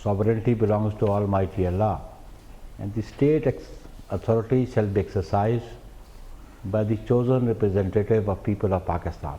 sovereignty belongs to Almighty Allah and the state authority shall be exercised by the chosen representative of people of Pakistan।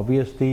obviously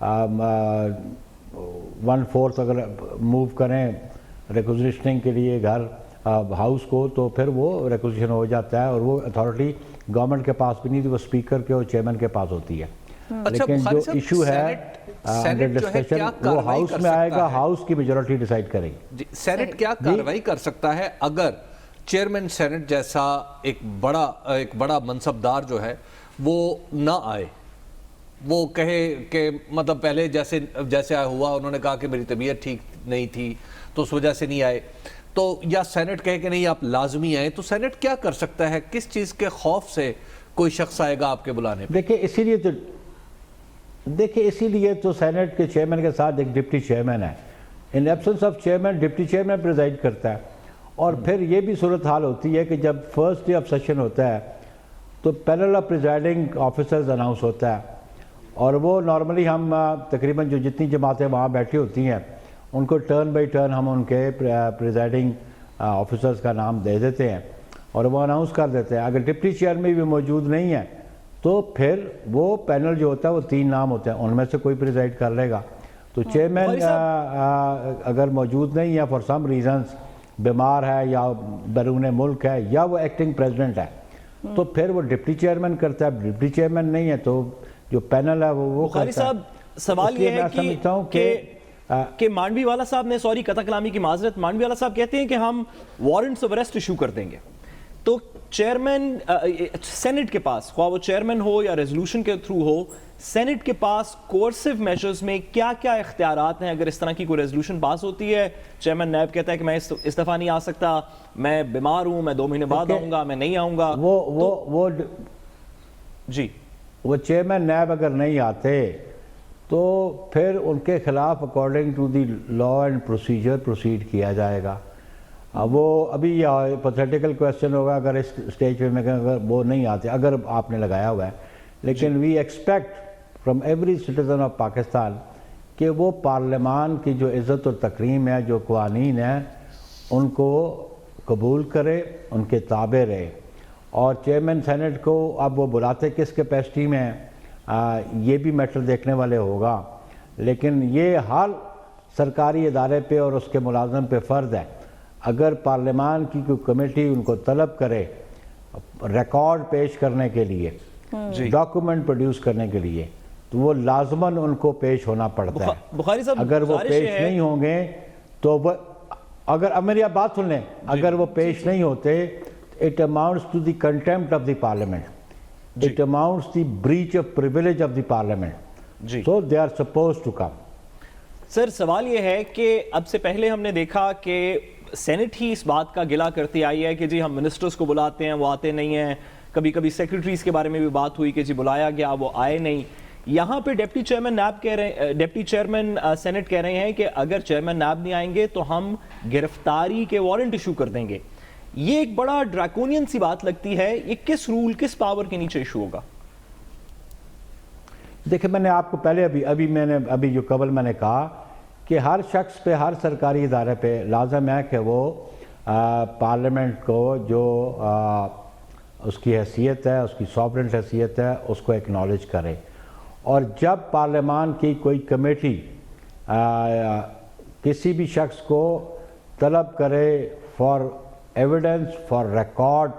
1/4 اگر move کریں ریکوزیشننگ کے لیے گھر house کو تو پھر وہ ریکوزیشن ہو جاتا ہے اور وہ اتھارٹی گورنمنٹ کے پاس بھی نہیں تھی, وہ اسپیکر کے اور چیئرمین کے پاس ہوتی ہے. لیکن جو ایشو ہے انڈر ڈسکشن وہ ہاؤس میں آئے گا, ہاؤس کی میجورٹی ڈیسائیڈ کرے گی. سینٹ کیا کارروائی کر سکتا ہے اگر چیئرمین سینٹ جیسا ایک بڑا منصبدار جو ہے وہ نہ آئے, وہ کہے کہ مطلب پہلے جیسے ہوا انہوں نے کہا کہ میری طبیعت ٹھیک نہیں تھی تو اس وجہ سے نہیں آئے, تو یا سینٹ کہے کہ نہیں آپ لازمی آئیں, تو سینٹ کیا کر سکتا ہے؟ کس چیز کے خوف سے کوئی شخص آئے گا آپ کے بلانے پہ؟ دیکھیں اسی لیے تو سینٹ کے چیئرمین کے ساتھ ایک ڈپٹی چیئرمین ہے. In absence of chairman deputy chairman preside کرتا ہے. اور پھر یہ بھی صورتحال ہوتی ہے کہ جب فرسٹ ڈے آف سیشن ہوتا ہے تو panel of presiding officers announce ہوتا ہے, اور وہ نارملی ہم تقریباً جو جتنی جماعتیں وہاں بیٹھی ہوتی ہیں ان کو ٹرن بائی ٹرن ہم ان کے پریزائڈنگ آفیسرز کا نام دے دیتے ہیں اور وہ اناؤنس کر دیتے ہیں. اگر ڈپٹی چیئرمین بھی موجود نہیں ہے تو پھر وہ پینل جو ہوتا ہے وہ 3 نام ہوتے ہیں, ان میں سے کوئی پریزائڈ کر لے گا. تو چیئرمین اگر موجود نہیں ہے فار سم ریزنز, بیمار ہے یا بیرون ملک ہے یا وہ ایکٹنگ پریزیڈنٹ ہے, تو پھر وہ ڈپٹی چیئرمین کرتا ہے. ڈپٹی چیئرمین نہیں ہے تو جو پینل ہے وہ بخاری صاحب سوال یہ ہے کہ مانڈوی والا صاحب نے, سوری قطع کلامی کی معذرت, مانڈوی والا صاحب کہتے ہیں کہ ہم وارنٹس آف اریسٹ ایشو کر دیں گے, تو چیئرمین سینٹ کے پاس, خواہ وہ چیئرمین ہو یا ریزولوشن کے تھرو ہو, سینٹ کے پاس کورسو میجرز میں کیا کیا اختیارات ہیں؟ اگر اس طرح کی کوئی ریزولوشن پاس ہوتی ہے, چیئرمین نیب کہتا ہے کہ میں اس دفعہ نہیں آ سکتا, میں بیمار ہوں, میں 2 مہینے بعد آؤں گا, میں نہیں آؤں گا, وہ چیئرمین نیب اگر نہیں آتے تو پھر ان کے خلاف according to the law and procedure proceed کیا جائے گا. وہ ابھی ہائپوتھیٹیکل کویسچن ہوگا اگر اس سٹیج پہ میں کہوں اگر وہ نہیں آتے, اگر آپ نے لگایا ہوا ہے, لیکن we expect from every citizen of Pakistan کہ وہ پارلیمان کی جو عزت و تکریم ہے, جو قوانین ہیں, ان کو قبول کرے, ان کے تابع رہے. اور چیئرمین سینٹ کو اب وہ بلاتے کس کیپیسٹی میں یہ بھی میٹر دیکھنے والے ہوگا, لیکن یہ ہر سرکاری ادارے پہ اور اس کے ملازم پہ فرض ہے, اگر پارلیمان کی کوئی کمیٹی ان کو طلب کرے ریکارڈ پیش کرنے کے لیے, ڈاکومنٹ پروڈیوس کرنے کے لیے, تو وہ لازماً ان کو پیش ہونا پڑتا ہے. بخاری صاحب اگر وہ پیش نہیں ہوں گے تو وہ, اگر اب میری بات سن لیں, اگر وہ پیش نہیں ہوتے, it amounts to the contempt of the parliament. It amounts the breach of privilege of the parliament. So they are supposed to come. سر سوال یہ ہے کہ اب سے پہلے ہم نے دیکھا کہ سینٹ ہی اس بات کا گلہ کرتی آئی ہے کہ جی ہم منسٹرز کو بلاتے ہیں, وہ آتے نہیں ہیں. کبھی کبھی سیکریٹریز کے بارے میں بھی بات ہوئی کہ جی بلایا گیا, وہ آئے نہیں. یہاں پہ ڈپٹی چیئرمین نیب کہہ رہے ہیں, ڈپٹی چیئرمین سینٹ کہہ رہے ہیں کہ اگر چیئرمین نیب نہیں آئیں گے تو ہم گرفتاری کے وارنٹ ایشو کر دیں گے. یہ ایک بڑا ڈریکونین سی بات لگتی ہے, یہ کس رول, کس پاور کے نیچے ایشو ہوگا؟ دیکھیں میں نے آپ کو پہلے ابھی جو قبل میں نے کہا کہ ہر شخص پہ, ہر سرکاری ادارے پہ لازم ہے کہ وہ پارلیمنٹ کو جو اس کی حیثیت ہے, اس کی سوورن حیثیت ہے, اس کو ایکنالج کرے. اور جب پارلیمان کی کوئی کمیٹی کسی بھی شخص کو طلب کرے فار ایویڈنس, فار ریکارڈ,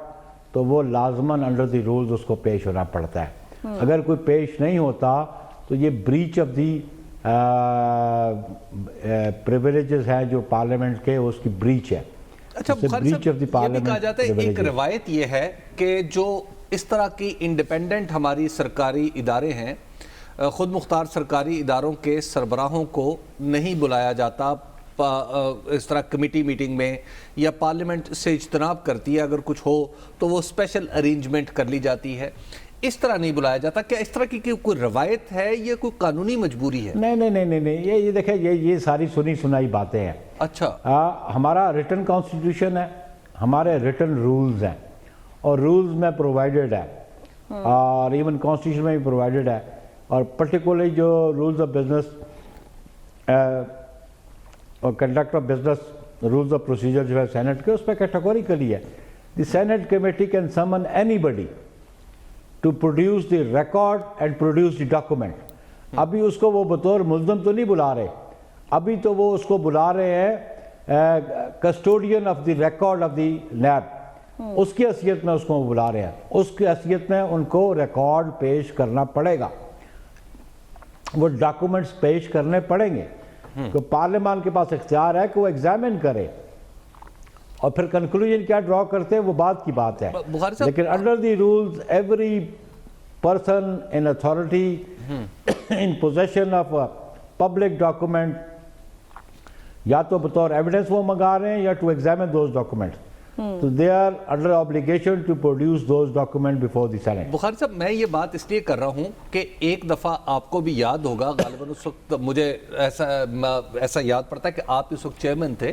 تو وہ لازماً انڈر دی رولز اس کو پیش ہونا پڑتا ہے. اگر کوئی پیش نہیں ہوتا تو یہ بریچ آف دی پریویلیجز ہیں جو پارلیمنٹ کے, اس کی بریچ ہے. اچھا بخاری صاحب یہ بھی کہا جاتا ہے, ایک روایت یہ ہے کہ جو اس طرح کی انڈیپینڈنٹ ہماری سرکاری ادارے ہیں, خود مختار سرکاری اداروں کے سربراہوں کو نہیں بلایا جاتا اس طرح کمیٹی میٹنگ میں, یا پارلیمنٹ سے اجتناب کرتی ہے اگر کچھ ہو تو وہ اسپیشل ارینجمنٹ کر لی جاتی ہے, اس طرح نہیں بلایا جاتا. کیا اس طرح کی کوئی روایت ہے یا کوئی قانونی مجبوری ہے؟ نہیں, یہ دیکھیں یہ ساری سنی سنائی باتیں ہیں. اچھا ہمارا ریٹن کانسٹیٹیوشن ہے, ہمارے ریٹن رولز ہیں, اور رولز میں پرووائڈڈ ہے, اور ایون کانسٹیٹیوشن میں بھی پرووائڈڈ ہے. اور پرٹیکولرلی جو رولز آف بزنس اور conduct of business rules of procedure جو ہے سینٹ کے, اس پہ کیٹیگوریکلی ہے the senate committee can summon anybody to produce the record and produce the document. ابھی اس کو وہ بطور ملزم تو نہیں بلا رہے, ابھی تو وہ اس کو بلا رہے ہیں custodian of the record of the NAB, اس کی حیثیت میں اس کو بلا رہے ہیں, اس کی حیثیت میں ان کو ریکارڈ پیش کرنا پڑے گا, وہ ڈاکومنٹس پیش کرنے پڑیں گے, تو پارلیمان کے پاس اختیار ہے کہ وہ ایگزامن کرے, اور پھر کنکلوژن کیا ڈرا کرتے ہیں وہ بات کی بات ہے. لیکن under the rules every person in authority in position of public document, یا تو بطور ایویڈنس وہ منگا رہے ہیں یا to examine those documents, so they are under obligation to produce those documents before the Senate. بخاری صاحب میں یہ بات اس لیے کر رہا ہوں کہ ایک دفعہ آپ کو بھی یاد ہوگا, غالباً اس وقت مجھے ایسا یاد پڑتا ہے کہ آپ اس وقت چیئرمین تھے,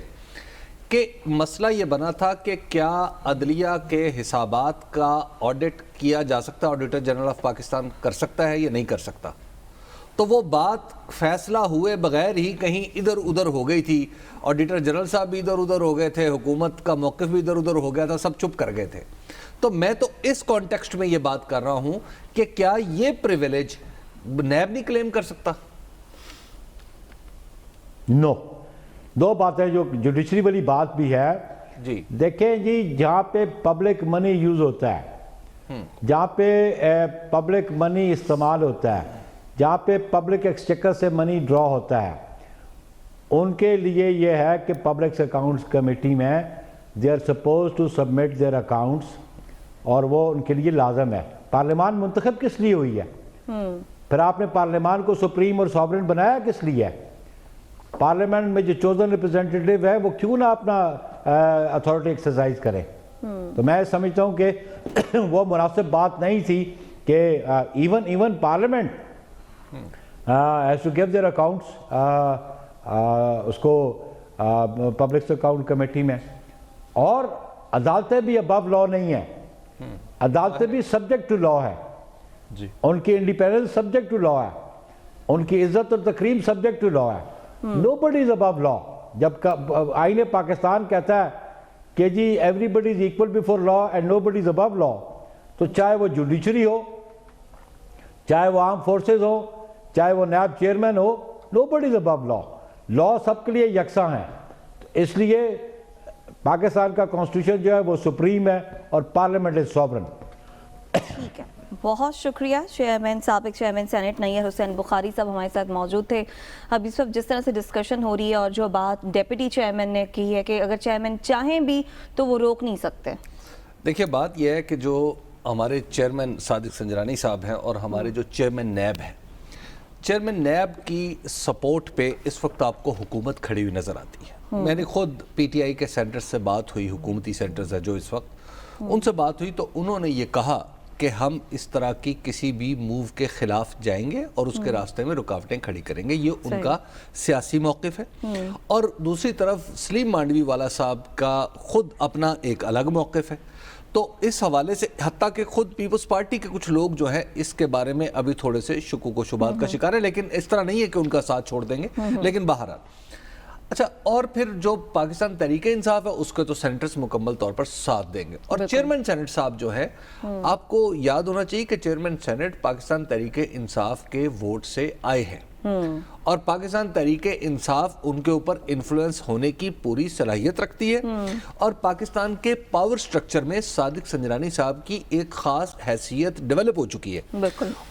کہ مسئلہ یہ بنا تھا کہ کیا عدلیہ کے حسابات کا آڈٹ کیا جا سکتا ہے, آڈیٹر جنرل آف پاکستان کر سکتا ہے یا نہیں کر سکتا. تو وہ بات فیصلہ ہوئے بغیر ہی کہیں ادھر ادھر ہو گئی تھی, آڈیٹر جنرل صاحب بھی ادھر ادھر ہو گئے تھے, حکومت کا موقف بھی ادھر ادھر ہو گیا تھا, سب چپ کر گئے تھے. تو میں تو اس کانٹیکسٹ میں یہ بات کر رہا ہوں کہ کیا یہ پریویلیج نیب نہیں کلیم کر سکتا؟ نو, دو باتیں جو جوڈیشری والی بات بھی ہے. جی دیکھیں جی, جہاں پہ پبلک منی یوز ہوتا ہے, جہاں پہ پبلک منی استعمال ہوتا ہے, جہاں پہ پبلک ایکسچیکر سے منی ڈرا ہوتا ہے, ان کے لیے یہ ہے کہ پبلک اکاؤنٹس کمیٹی میں they are supposed to submit their accounts, اور وہ ان کے لیے لازم ہے. پارلیمان منتخب کس لیے ہوئی ہے؟ پھر آپ نے پارلیمان کو سپریم اور سوورن بنایا کس لیے ہے؟ پارلیمنٹ میں جو چوزن ریپرزینٹیٹیو ہے وہ کیوں نہ اپنا اتھارٹی ایکسرسائز کرے؟ تو میں سمجھتا ہوں کہ وہ مناسب بات نہیں تھی کہ even parliament has to give their accounts اس کو پبلک اکاؤنٹ کمیٹی میں. اور عدالتیں بھی ابو لا نہیں ہیں, عدالتیں بھی سبجیکٹ ٹو لا ہے, ان کی انڈیپینڈنس سبجیکٹ ٹو لا ہے, ان کی عزت اور تکریم سبجیکٹ ٹو لا ہے. nobody is above law. جب آئین پاکستان کہتا ہے کہ جی everybody is equal before law and nobody is above law, تو چاہے وہ جوڈیشری ہو, چاہے وہ آرم فورسز ہو, چاہے وہ NAB chairman who, nobody is above law. لا سب کے لیے یکساں ہیں. اس لیے پاکستان کا کانسٹیٹیوشن جو ہے وہ سپریم ہے اور پارلیمنٹ از سوورن. ٹھیک ہے, بہت شکریہ. چیئرمین, سابق چیئرمین سینٹ نیئر حسین بخاری صاحب ہمارے ساتھ موجود تھے. اب اس وقت جس طرح سے ڈسکشن ہو رہی ہے اور جو بات ڈیپٹی چیئرمین نے کی ہے کہ اگر چیئرمین چاہیں بھی تو وہ روک نہیں سکتے. دیکھیے بات یہ ہے کہ جو ہمارے چیئرمین صادق سنجرانی صاحب ہیں اور ہمارے جو چیئرمین نیب ہیں, چیئرمین نیب کی سپورٹ پہ اس وقت آپ کو حکومت کھڑی ہوئی نظر آتی ہے. میں نے خود پی ٹی آئی کے سینٹر سے بات ہوئی, حکومتی سینٹرز ہے جو اس وقت, ان سے بات ہوئی تو انہوں نے یہ کہا کہ ہم اس طرح کی کسی بھی موو کے خلاف جائیں گے اور اس کے راستے میں رکاوٹیں کھڑی کریں گے. یہ ان کا سیاسی موقف ہے. اور دوسری طرف سلیم مانڈوی والا صاحب کا خود اپنا ایک الگ موقف ہے. تو اس حوالے سے حتیٰ کہ خود پیپلز پارٹی کے کچھ لوگ جو ہیں اس کے بارے میں ابھی تھوڑے سے شکوک و شبہات کا شکار ہیں, لیکن اس طرح نہیں ہے کہ ان کا ساتھ چھوڑ دیں گے. لیکن بہرحال اچھا, اور پھر جو پاکستان تحریک انصاف ہے اس کے تو سینٹرز مکمل طور پر ساتھ دیں گے. اور چیئرمین سینٹ صاحب جو ہے, آپ کو یاد ہونا چاہیے کہ چیئرمین سینٹ پاکستان تحریک انصاف کے ووٹ سے آئے ہیں, اور پاکستان تحریک انصاف ان کے اوپر انفلوئنس ہونے کی پوری صلاحیت رکھتی ہے. اور پاکستان کے پاور سٹرکچر میں صادق سنجرانی صاحب کی ایک خاص حیثیت ڈیولپ ہو چکی ہے.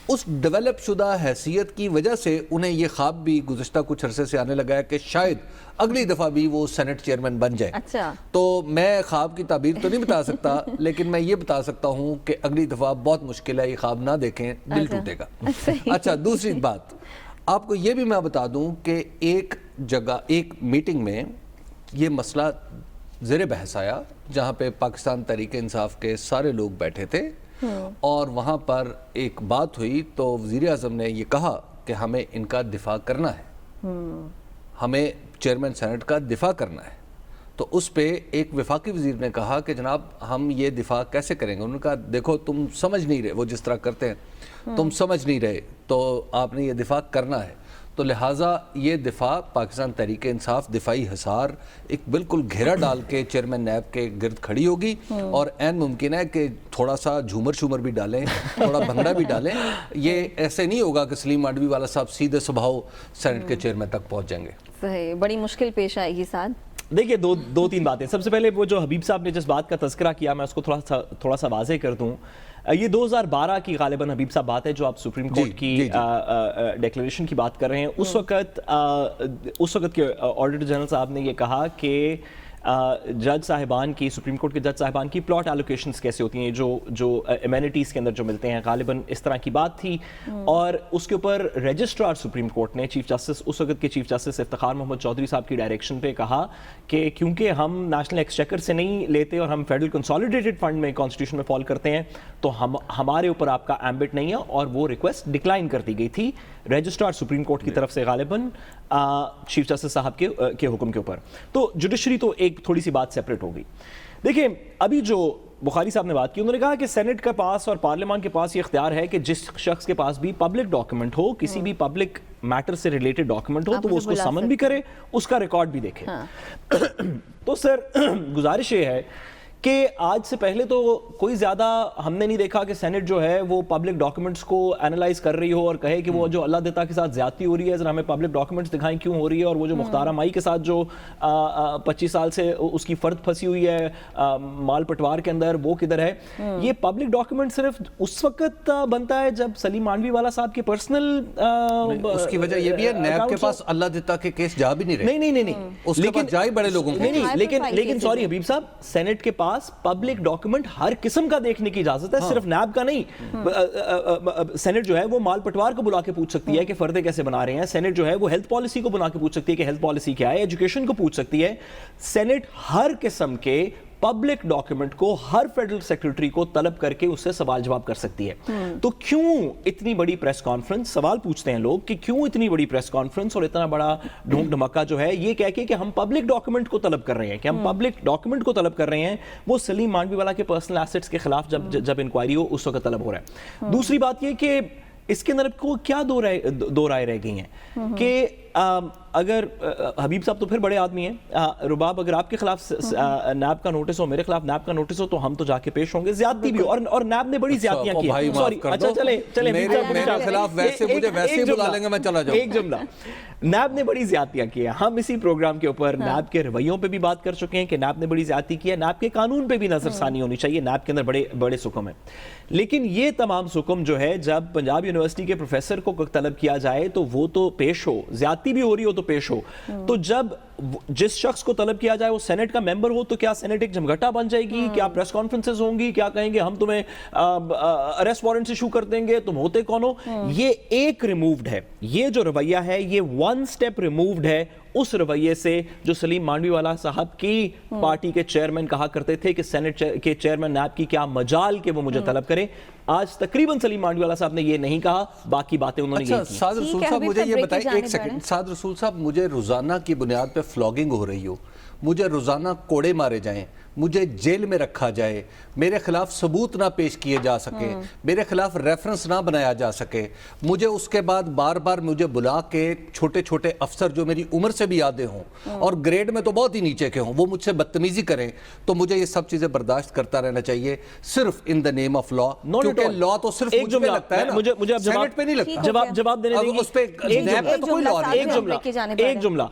اس ڈیولپ شدہ حیثیت کی وجہ سے انہیں یہ خواب بھی گزشتہ کچھ عرصے سے آنے لگا ہے کہ شاید اگلی دفعہ بھی وہ سینٹ چیئرمین بن جائے. تو میں خواب کی تعبیر تو نہیں بتا سکتا, لیکن میں یہ بتا سکتا ہوں کہ اگلی دفعہ بہت مشکل ہے, یہ خواب نہ دیکھیں, دل ٹوٹے گا. اچھا, دوسری بات آپ کو یہ بھی میں بتا دوں کہ ایک جگہ ایک میٹنگ میں یہ مسئلہ زیر بحث آیا جہاں پہ پاکستان تحریک انصاف کے سارے لوگ بیٹھے تھے, اور وہاں پر ایک بات ہوئی تو وزیر اعظم نے یہ کہا کہ ہمیں ان کا دفاع کرنا ہے, ہمیں چیئرمین سینٹ کا دفاع کرنا ہے. تو اس پہ ایک وفاقی وزیر نے کہا کہ جناب ہم یہ دفاع کیسے کریں گے؟ انہوں نے کہا دیکھو تم سمجھ نہیں رہے, وہ جس طرح کرتے ہیں تم سمجھ نہیں رہے, تو آپ نے یہ دفاع کرنا ہے. تو لہٰذا یہ دفاع پاکستان تحریک انصاف دفاعی حصار ایک بالکل گھیرا ڈال کے چیئرمین نیب کے گرد کھڑی ہوگی اور عین ممکن ہے کہ تھوڑا سا جھومر شومر بھی ڈالیں, تھوڑا بھنگڑا بھی ڈالیں. یہ ایسے نہیں ہوگا کہ سلیم مانڈوی والا صاحب سیدھے صبح سینٹ کے چیئرمین تک پہنچ جائیں گے. صحیح, بڑی مشکل پیش آئے گی ساتھ. دیکھیے دو تین باتیں. سب سے پہلے وہ جو حبیب صاحب نے جس بات کا تذکرہ کیا میں اس کو تھوڑا سا واضح کر دوں. یہ 2012 کی غالباً حبیب صاحب بات ہے جو آپ سپریم کورٹ کی ڈیکلیریشن کی بات کر رہے ہیں. اس وقت کے آڈیٹر جنرل صاحب نے یہ کہا کہ جج صاحبان کی, سپریم کورٹ کے جج صاحبان کی پلاٹ ایلوکیشنز کیسے ہوتی ہیں جو ایمینٹیز کے اندر جو ملتے ہیں, غالباً اس طرح کی بات تھی. اور اس کے اوپر رجسٹرار سپریم کورٹ نے چیف جسٹس, اس وقت کے چیف جسٹس افتخار محمد چودھری صاحب کی ڈائریکشن پہ کہا کہ کیونکہ ہم نیشنل ایکسچیکر سے نہیں لیتے اور ہم فیڈرل کنسالیڈیٹڈ فنڈ میں کانسٹیٹیوشن میں فال کرتے ہیں تو ہمارے اوپر آپ کا ایمبٹ نہیں ہے, اور وہ ریکویسٹ ڈکلائن کر دی گئی تھی رجسٹرار سپریم کورٹ کی طرف سے غالباً چیف جسٹس صاحب کے حکم کے اوپر. تو جوڈیشری تو ایک تھوڑی سی بات سیپریٹ ہو گئی. دیکھیں ابھی جو بخاری صاحب نے بات کی, انہوں نے کہا کہ سینٹ کے پاس اور پارلیمان کے پاس یہ اختیار ہے کہ جس شخص کے پاس بھی پبلک ڈاکیومنٹ ہو, کسی بھی پبلک میٹر سے ریلیٹڈ ڈاکیومنٹ ہو, تو وہ اس کو سمن بھی کرے, اس کا ریکارڈ بھی دیکھے. تو سر گزارش یہ ہے کہ آج سے پہلے تو کوئی زیادہ ہم نے نہیں دیکھا کہ سینٹ جو ہے وہ پبلک ڈاکیومنٹس کو اینالائز کر رہی ہو اور کہے کہ وہ جو اللہ دیتا کے ساتھ زیادتی ہو رہی ہے ذرا ہمیں پبلک ڈاکیومنٹس دکھائیں کیوں ہو رہی ہے, اور وہ جو مختارہ مائی کے ساتھ جو 25 سال سے اس کی فرد پھنسی ہوئی ہے مال پٹوار کے اندر, وہ کدھر ہے. یہ پبلک ڈاکیومنٹ صرف اس وقت بنتا ہے جب سلیم مانڈوی والا صاحب کے پرسنل, اس کی وجہ یہ بھی ہے نیب کے پاس اللہ دیتا کے کیس جا بھی نہیں رہے. نہیں اس کے پاس جائے بڑے لوگوں کو. لیکن سوری حبیب صاحب, سینٹ کے پاس پبلک ڈاکیومنٹ ہر قسم کا دیکھنے کی اجازت ہے, صرف نیب کا نہیں. سینٹ جو ہے وہ مال پٹوار کو بلا کے پوچھ سکتی ہے کہ فردے کیسے بنا رہے ہیں. سینٹ جو ہے وہ ہیلتھ پالیسی کو بنا کے پوچھ سکتی ہے کہ ہیلتھ پالیسی کیا ہے. ایجوکیشن کو پوچھ سکتی ہے. سینٹ ہر قسم کے پبلک ڈاکیومنٹ کو ہر فیڈرل سیکرٹری کو طلب کر کے اس سے سوال جواب کر سکتی ہے. تو کیوں اتنی بڑی پریس کانفرنس, سوال پوچھتے ہیں لوگ کہ کیوں اتنی بڑی پریس کانفرنس اور اتنا بڑا ڈھونک ڈھمکا جو ہے یہ کہہ کے کہ ہم پبلک ڈاکیومنٹ کو طلب کر رہے ہیں, کہ ہم پبلک ڈاکیومنٹ کو طلب کر رہے ہیں. وہ سلیم مانڈوی والا کے پرسنل ایسٹس کے خلاف جب انکوائری ہو اس وقت طلب ہو رہا ہے. دوسری بات یہ کہ اس کے اندر کو کیا دو رائے رہ گئی ہیں کہ اگر حبیب صاحب تو پھر بڑے آدمی ہیں, رباب اگر آپ کے خلاف نیب کا نوٹس ہو, میرے خلاف نیب کا نوٹس ہو, تو ہم تو جا کے پیش ہوں گے. زیادتی بھی اور نیب نے بڑی زیادتیاں کی ہیں. سوری, اچھا چلے میرے خلاف ویسے مجھے ویسے ہی بلا لیں گے, میں چلا جاؤں. ایک جملہ, نیب نے بڑی زیادتیاں کی ہیں. ہم اسی پروگرام کے اوپر نیب کے رویوں پہ بھی بات کر چکے ہیں کہ نیب نے بڑی زیادتی کی ہے. نیب کے قانون پہ بھی نظر ثانی ہونی چاہیے. نیب کے اندر بڑے بڑے سکم ہیں, لیکن یہ تمام سکم جو ہے جب پنجاب یونیورسٹی کے پروفیسر کو طلب کیا جائے تو وہ تو پیش ہو, زیادتی بھی ہو رہی ہو تو پیش ہو. تو جب جس شخص کو طلب کیا جائے وہ سینٹ کا ممبر ہو تو کیا سینٹ ایک جمگٹا بن جائے گی؟ کیا پریس کانفرنسز ہوں گی؟ کیا کہیں گے ہم تمہیں اریسٹ وارنٹس ایشو کر دیں گے, تم ہوتے کون ہو؟ یہ ایک ریمووڈ ہے, یہ جو رویہ ہے یہ ون سٹیپ ریمووڈ ہے اس رویے سے جو سلیم مانڈوی والا صاحب کی پارٹی کے چیئرمین کہا کرتے تھے کہ سینٹ کے چیئرمین نیب کی کیا مجال کہ وہ مجھے طلب کریں. آج تقریباً سلیم مانڈوی والا صاحب نے یہ نہیں کہا, باقی باتیں انہوں نے یہ کی. سعد رسول صاحب مجھے یہ بتائیں, ایک سیکنڈ, سعد رسول صاحب مجھے روزانہ کی بنیاد پہ فلاگنگ ہو رہی ہو, مجھے روزانہ کوڑے مارے جائیں, مجھے جیل میں رکھا جائے, میرے خلاف ثبوت نہ پیش کیے جا سکے, میرے خلاف ریفرنس نہ بنایا جا سکے, مجھے اس کے بعد بار بار مجھے بلا کے چھوٹے چھوٹے افسر جو میری عمر سے بھی آدھے ہوں اور گریڈ میں تو بہت ہی نیچے کے ہوں وہ مجھ سے بدتمیزی کریں, تو مجھے یہ سب چیزیں برداشت کرتا رہنا چاہیے صرف ان دا نیم آف لا, کیونکہ لا تو صرف مجھ پہ لگتا ہے نا, سینٹ پہ نہیں لگتا. جواب دینے دیں گے, اس پہ نیب پہ تو کوئی لا نہیں. ایک جملہ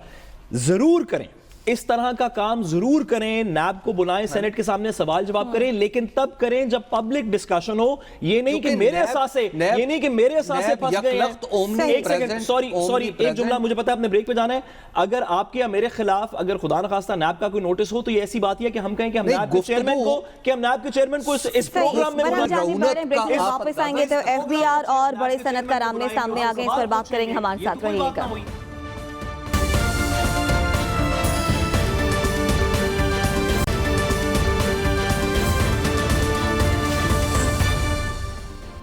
ضرور کریں, اس طرح کا کام ضرور کریں, نیب کو بلائیں, سینٹ کے سامنے سوال جواب کریں, لیکن تب کریں جب پبلک ڈسکشن ہو. یہ نہیں کہ میرے احساس سے پھنس گئے ہیں. ایک سیکنڈ, سوری, ایک جملہ, مجھے پتا ہے آپ نے بریک پہ جانا ہے. اگر آپ کے یا میرے خلاف اگر خدا نخواستہ نیب کا کوئی نوٹس ہو تو یہ ایسی بات ہے کہ ہم کہیں کہ ہم نیب کے چیئرمین کو اس پروگرام میں واپس آئیں گے تو ایف بی آر اور بڑے صنعت کار آمنے سامنے آگے اس پر بات کریں گے. ہمارے ساتھ رہیے گا.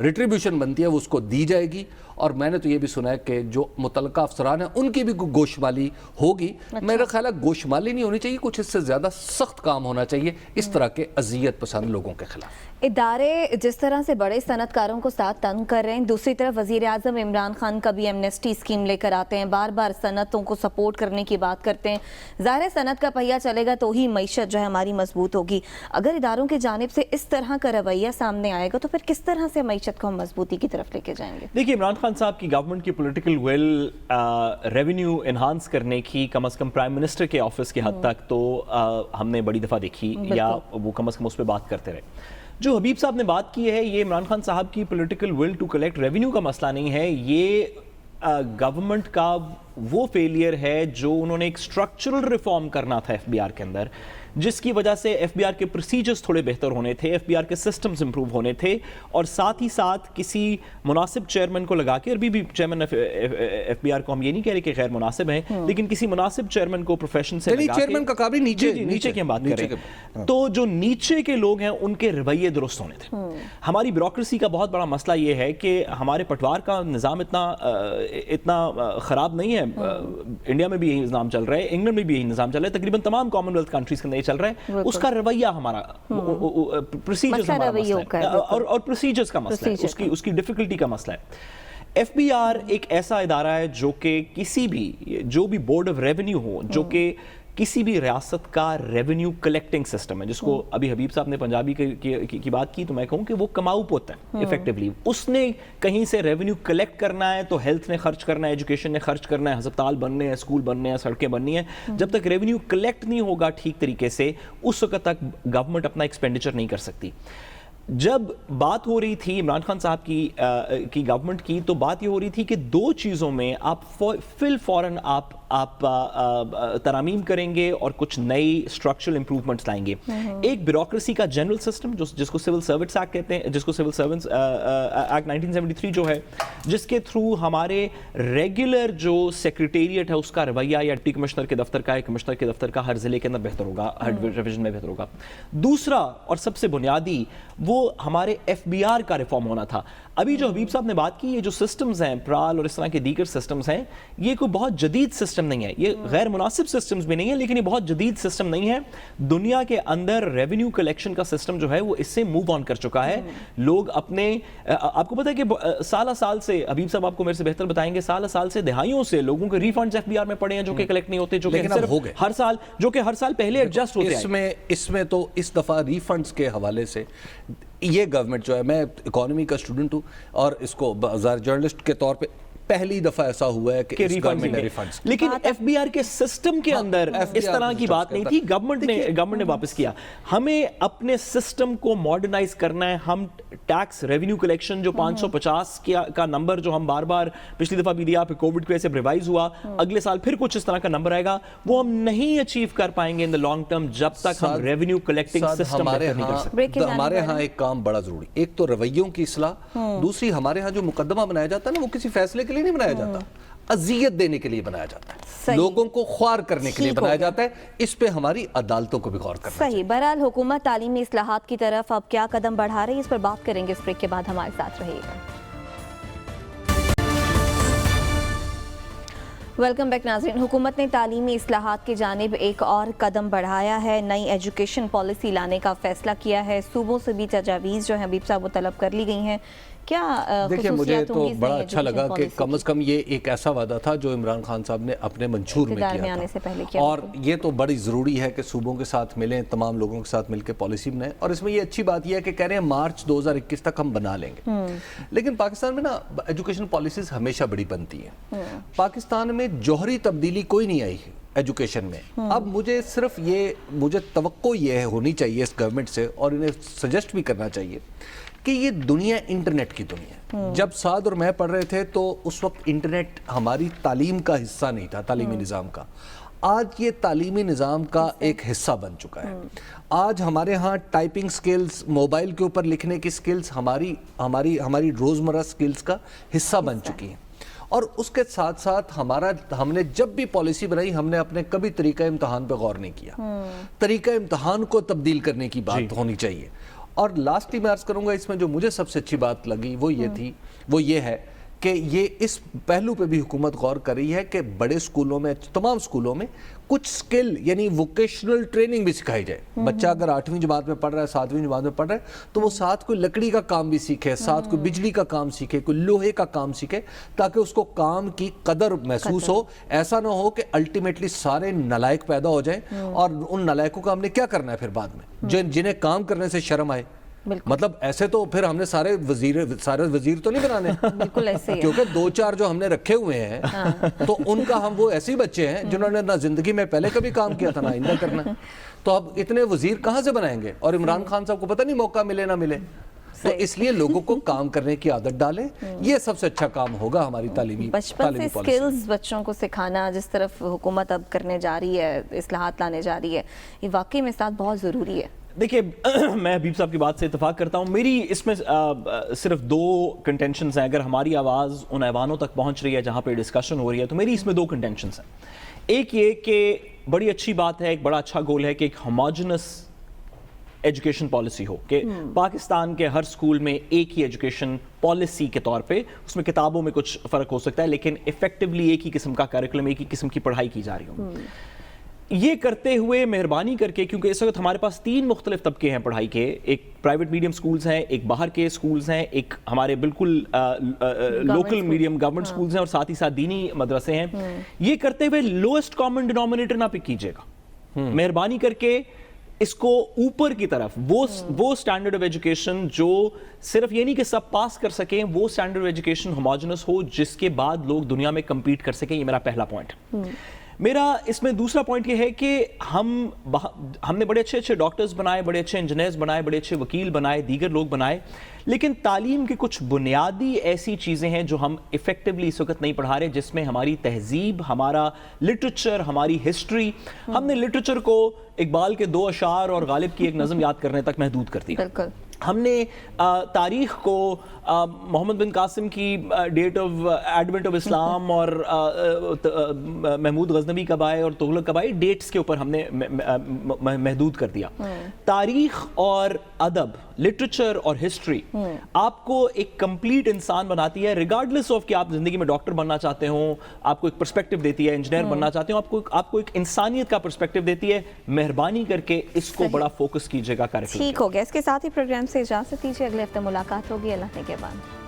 ریٹریبیوشن بنتی ہے وہ اس کو دی جائے گی. اور میں نے تو یہ بھی سنا ہے کہ جو متعلقہ افسران ہیں ان کی بھی گوشمالی ہوگی. میرا خیال ہے گوشمالی نہیں ہونی چاہیے, کچھ اس سے زیادہ سخت کام ہونا چاہیے اس طرح کے اذیت پسند لوگوں کے خلاف. ادارے جس طرح سے بڑے صنعت کاروں کو ساتھ تنگ کر رہے ہیں, دوسری طرف وزیر اعظم عمران خان کا بھی ایمنیسٹی اسکیم لے کر آتے ہیں, بار بار صنعتوں کو سپورٹ کرنے کی بات کرتے ہیں. ظاہر ہے صنعت کا پہیہ چلے گا تو ہی معیشت جو ہے ہماری مضبوط ہوگی. اگر اداروں کی جانب سے اس طرح کا رویہ سامنے آئے گا تو پھر کس طرح سے معیشت کو ہم مضبوطی کی طرف لے کے جائیں گے؟ دیکھیے, عمران خان صاحب کی گورنمنٹ کی پولیٹیکل ویل ریونیو انہانس کرنے کی کم از کم پرائم منسٹر کے آفس کی حد تک تو ہم نے بڑی دفعہ دیکھی, یا وہ کم از کم اس پہ بات کرتے رہے. جو حبیب صاحب نے بات کی ہے, یہ عمران خان صاحب کی political will to collect revenue کا مسئلہ نہیں ہے, یہ گورنمنٹ کا وہ فیلئر ہے جو انہوں نے ایک اسٹرکچرل ریفارم کرنا تھا ایف بی آر کے اندر, جس کی وجہ سے ایف بی آر کے پروسیجرز تھوڑے بہتر ہونے تھے, ایف بی آر کے سسٹمز امپروو ہونے تھے, اور ساتھ ہی ساتھ کسی مناسب چیئرمین کو لگا کے, اور بھی چیئرمین ایف بی آر کو ہم یہ نہیں کہہ رہے کہ غیر مناسب ہیں, لیکن کسی مناسب چیئرمین کو پروفیشن سے لگا کے, چیئرمین کا کام نیچے کی ہم بات کریں تو جو نیچے کے لوگ ہیں ان کے رویے درست ہونے تھے. ہماری بیوروکریسی کا بہت بڑا مسئلہ یہ ہے کہ ہمارے پٹوار کا نظام اتنا خراب نہیں ہے. انڈیا میں بھی یہی نظام چل رہا ہے, انگلینڈ میں بھی یہی نظام چل رہا ہے, تقریباً تمام کامن ویلتھ کنٹریز کے اندر چل رہا ہے. اس کا رویہ ہمارا پروسیجرز ہمارا مسئلہ ہے, اور پروسیجرز کا مسئلہ ہے, اس کی ڈیفیکلٹی کا مسئلہ ہے. ایف بی آر ایک ایسا ادارہ ہے جو کہ کسی بھی, جو بھی بورڈ آف ریونیو ہو, جو کہ کسی بھی ریاست کا ریونیو کلیکٹنگ سسٹم ہے, جس کو ابھی حبیب صاحب نے پنجابی کی بات کی تو میں کہوں کہ وہ کماؤ پوت ہے ایفیکٹیولی. اس نے کہیں سے ریونیو کلیکٹ کرنا ہے تو ہیلتھ نے خرچ کرنا ہے, ایجوکیشن نے خرچ کرنا ہے, ہسپتال بننے ہیں, اسکول بننے ہیں, سڑکیں بننی ہیں. جب تک ریونیو کلیکٹ نہیں ہوگا ٹھیک طریقے سے, اس وقت تک گورنمنٹ اپنا ایکسپینڈیچر نہیں کر سکتی. جب بات ہو رہی تھی عمران خان صاحب کی گورنمنٹ کی, تو بات یہ ہو رہی تھی کہ دو چیزوں میں آپ فوراً آپ ترامیم کریں گے اور کچھ نئی اسٹرکچرل امپروومنٹس لائیں گے. ایک بیوروکریسی کا جنرل سسٹم جس کو سول سرونٹس ایکٹ کہتے ہیں, جس کو سول سرونٹس ایکٹ 1973 جو ہے, جس کے تھرو ہمارے ریگولر جو سیکریٹریٹ ہے اس کا رویہ یا ڈپٹی کمشنر کے دفتر کا, کمشنر کے دفتر کا ہر ضلع کے اندر بہتر ہوگا, ہر ڈویژن میں بہتر ہوگا. دوسرا اور سب سے بنیادی وہ ہمارے ایف بی آر کا ریفارم ہونا تھا. ابھی جو حبیب صاحب نے بات کی, یہ جو سسٹمز ہیں پرال اور اس طرح کے دیگر سسٹمز ہیں, یہ کوئی بہت جدید سسٹم نہیں ہے, یہ غیر مناسب سسٹمز بھی نہیں ہے, لیکن یہ بہت جدید سسٹم نہیں ہے. دنیا کے اندر ریونیو کلیکشن کا سسٹم جو ہے وہ اس سے موو آن کر چکا ہے. لوگ اپنے, آپ کو پتہ ہے کہ سالہ سال سے, حبیب صاحب آپ کو میرے سے بہتر بتائیں گے, سالہ سال سے دہائیوں سے لوگوں کے ریفنڈز ایف بی آر میں پڑے ہیں جو کہ کلیکٹ نہیں ہوتے, جو کہ ہر سال پہلے ایڈجسٹ ہوتے ہیں. اس میں تو اس دفعہ ریفنڈز کے حوالے سے یہ گورنمنٹ جو ہے, میں اکانومی کا اسٹوڈنٹ ہوں اور اس کو جرنلسٹ کے طور پہ پہلی دفعہ ایسا ہوا ہے کہ ریفنڈز, لیکن ایف بی آر کے سسٹم کے اندر اس طرح کی بات نہیں تھی. گورنمنٹ نے واپس کیا. ہمیں اپنے سسٹم کو ماڈرنائز کرنا ہے. ہم ٹیکس ریونیو کلیکشن جو 550 کا نمبر جو ہم بار بار پچھلی دفعہ بھی دیا, پھر کووڈ کی وجہ سے ریوائز ہوا, اگلے سال پھر کچھ اس طرح کا نمبر آئے گا, وہ ہم نہیں اچیو کر پائیں گے ان دا لانگ ٹرم جب تک ہم ریونیو کلیکٹنگ سسٹم نہیں کر سکتے. ہمارے ہاں ایک کام بڑا ضروری, ایک تو رویوں کی اصلاح, دوسری ہمارے ہاں جو مقدمہ بنایا جاتا ہے نا, وہ کسی فیصلے کے لیے نہیں بنایا جاتا, اذیت دینے کے لیے بنایا جاتا ہے, لوگوں کو خوار کرنے کے لیے بنایا جاتا ہے. اس پہ ہماری عدالتوں کو بھی غور کرنا چاہیے. صحیح. بہرحال حکومت تعلیمی اصلاحات کی طرف اب کیا قدم بڑھا رہی ہے, اس پر بات کریں گے. اس بریک کے بعد ہمارے ساتھ رہیے گا. ویلکم بیک ناظرین. حکومت نے تعلیمی اصلاحات کی جانب ایک اور قدم بڑھایا ہے, نئی ایجوکیشن پالیسی لانے کا فیصلہ کیا ہے. صوبوں سے بھی تجاویز جو ہیں حبیب صاحب وہ طلب کر لی گئی ہیں. کیا دیکھیں, مجھے تو بڑا اچھا لگا کہ کم از کم یہ ایک ایسا وعدہ تھا جو عمران خان صاحب نے اپنے منشور میں کیا تھا, اور یہ تو بڑی ضروری ہے کہ صوبوں کے ساتھ ملیں, تمام لوگوں کے ساتھ مل کے پالیسی بنائیں. اور اس میں یہ اچھی بات یہ ہے کہ کہہ رہے ہیں مارچ 2021 تک ہم بنا لیں گے. لیکن پاکستان میں نا ایجوکیشن پالیسیز ہمیشہ بڑی بنتی ہیں. پاکستان میں جوہری تبدیلی کوئی نہیں آئی ایجوکیشن میں. اب مجھے صرف مجھے توقع یہ ہونی چاہیے اس گورنمنٹ سے, اور انہیں سجیسٹ بھی کرنا چاہیے کہ یہ دنیا انٹرنیٹ کی دنیا ہے. جب سعد اور میں پڑھ رہے تھے تو اس وقت انٹرنیٹ ہماری تعلیم کا حصہ نہیں تھا, تعلیمی نظام کا. آج یہ تعلیمی نظام کا ایک حصہ بن چکا ہے. آج ہمارے ہاں ٹائپنگ سکلز, موبائل کے اوپر لکھنے کی سکلز ہماری روزمرہ سکلز کا حصہ بن چکی ہیں. اور اس کے ساتھ ساتھ ہم نے جب بھی پالیسی بنائی, ہم نے اپنے کبھی طریقہ امتحان پہ غور نہیں کیا. طریقہ امتحان کو تبدیل کرنے کی بات ہونی چاہیے. اور لاسٹ ہی میں عرض کروں گا اس میں جو مجھے سب سے اچھی بات لگی وہ یہ تھی، وہ یہ ہے کہ یہ اس پہلو پہ بھی حکومت غور کر رہی ہے کہ بڑے اسکولوں میں، تمام اسکولوں میں کچھ سکل یعنی ووکیشنل ٹریننگ بھی سکھائی جائے. بچہ اگر 8ویں جماعت میں پڑھ رہا ہے، 7ویں جماعت میں پڑھ رہا ہے، تو وہ ساتھ کوئی لکڑی کا کام بھی سیکھے، ساتھ کوئی بجلی کا کام سیکھے، کوئی لوہے کا کام سیکھے، تاکہ اس کو کام کی قدر محسوس ہو. ایسا نہ ہو کہ الٹیمیٹلی سارے نالائق پیدا ہو جائیں اور ان نالائقوں کا ہم نے کیا کرنا ہے پھر بعد میں، جنہیں کام کرنے سے شرم آئے. مطلب ایسے تو پھر ہم نے سارے وزیر تو نہیں بنانے، بالکل ایسے ہی کیونکہ 2-4 جو ہم نے رکھے ہوئے ہیں تو ان کا ہم وہ ایسے بچے ہیں جنہوں نے نہ زندگی میں پہلے کبھی کام کیا تھا نہ آئندہ کرنا. تو اب اتنے وزیر کہاں سے بنائیں گے؟ اور عمران خان صاحب کو پتہ نہیں موقع ملے نہ ملے. تو اس لیے لوگوں کو کام کرنے کی عادت ڈالیں، یہ سب سے اچھا کام ہوگا ہماری تعلیمی بچپن سے سکلز بچوں کو سکھانا، جس طرف حکومت اب کرنے جا رہی ہے، اصلاحات لانے جا رہی ہے، یہ واقعی میں ساتھ بہت ضروری ہے. دیکھیے میں حبیب صاحب کی بات سے اتفاق کرتا ہوں. میری اس میں صرف 2 کنٹینشنز ہیں. اگر ہماری آواز ان ایوانوں تک پہنچ رہی ہے جہاں پہ ڈسکشن ہو رہی ہے تو میری اس میں 2 کنٹینشنز ہیں. ایک یہ کہ بڑی اچھی بات ہے، ایک بڑا اچھا گول ہے کہ ایک ہوموجنس ایجوکیشن پالیسی ہو، کہ پاکستان کے ہر سکول میں ایک ہی ایجوکیشن پالیسی کے طور پہ، اس میں کتابوں میں کچھ فرق ہو سکتا ہے لیکن ایفیکٹولی ایک ہی قسم کا کیریکولم، ایک ہی قسم کی پڑھائی کی جا رہی ہو. یہ کرتے ہوئے مہربانی کر کے، کیونکہ اس وقت ہمارے پاس 3 مختلف طبقے ہیں پڑھائی کے، ایک پرائیویٹ میڈیم سکولز ہیں، ایک باہر کے سکولز ہیں، ایک ہمارے بالکل لوکل میڈیم گورنمنٹ سکولز ہیں، اور ساتھ ہی ساتھ دینی مدرسے ہیں. یہ کرتے ہوئے لوئسٹ کامن ڈینومینیٹر نہ پک کیجیے گا. مہربانی کر کے اس کو اوپر کی طرف، وہ سٹینڈرڈ آف ایجوکیشن جو صرف یہ نہیں کہ سب پاس کر سکیں، وہ سٹینڈرڈ آف ایجوکیشن ہوموجنس ہو جس کے بعد لوگ دنیا میں کمپیٹ کر سکیں. یہ میرا پہلا پوائنٹ. میرا اس میں دوسرا پوائنٹ یہ ہے کہ ہم نے بڑے اچھے ڈاکٹرز بنائے، بڑے اچھے انجینئرز بنائے، بڑے اچھے وکیل بنائے، دیگر لوگ بنائے، لیکن تعلیم کی کچھ بنیادی ایسی چیزیں ہیں جو ہم ایفیکٹولی اس وقت نہیں پڑھا رہے، جس میں ہماری تہذیب، ہمارا لٹریچر، ہماری ہسٹری. ہم نے لٹریچر کو اقبال کے 2 اشعار اور غالب کی ایک نظم یاد کرنے تک محدود کر دیا. بالکل. ہم نے تاریخ کو محمد بن قاسم کی ڈیٹ آف ایڈونٹ آف اسلام اور محمود غزنوی کب آئے اور تغلق کب آئے، ڈیٹس کے اوپر ہم نے محدود کر دیا. تاریخ اور ادب، لٹریچر اور ہسٹری آپ کو ایک کمپلیٹ انسان بناتی ہے، ریگارڈلیس آف کہ آپ زندگی میں ڈاکٹر بننا چاہتے ہوں، آپ کو ایک پرسپیکٹو دیتی ہے، انجینئر بننا چاہتے ہوں، آپ کو ایک انسانیت کا پرسپیکٹو دیتی ہے. مہربانی کر کے اس کو بڑا فوکس کیجیے گا. ٹھیک ہو گیا. اس کے ساتھ ہی پروگرام سے اجازت دیجیے، اگلے ہفتے ملاقات ہوگی. اللہ کے بعد.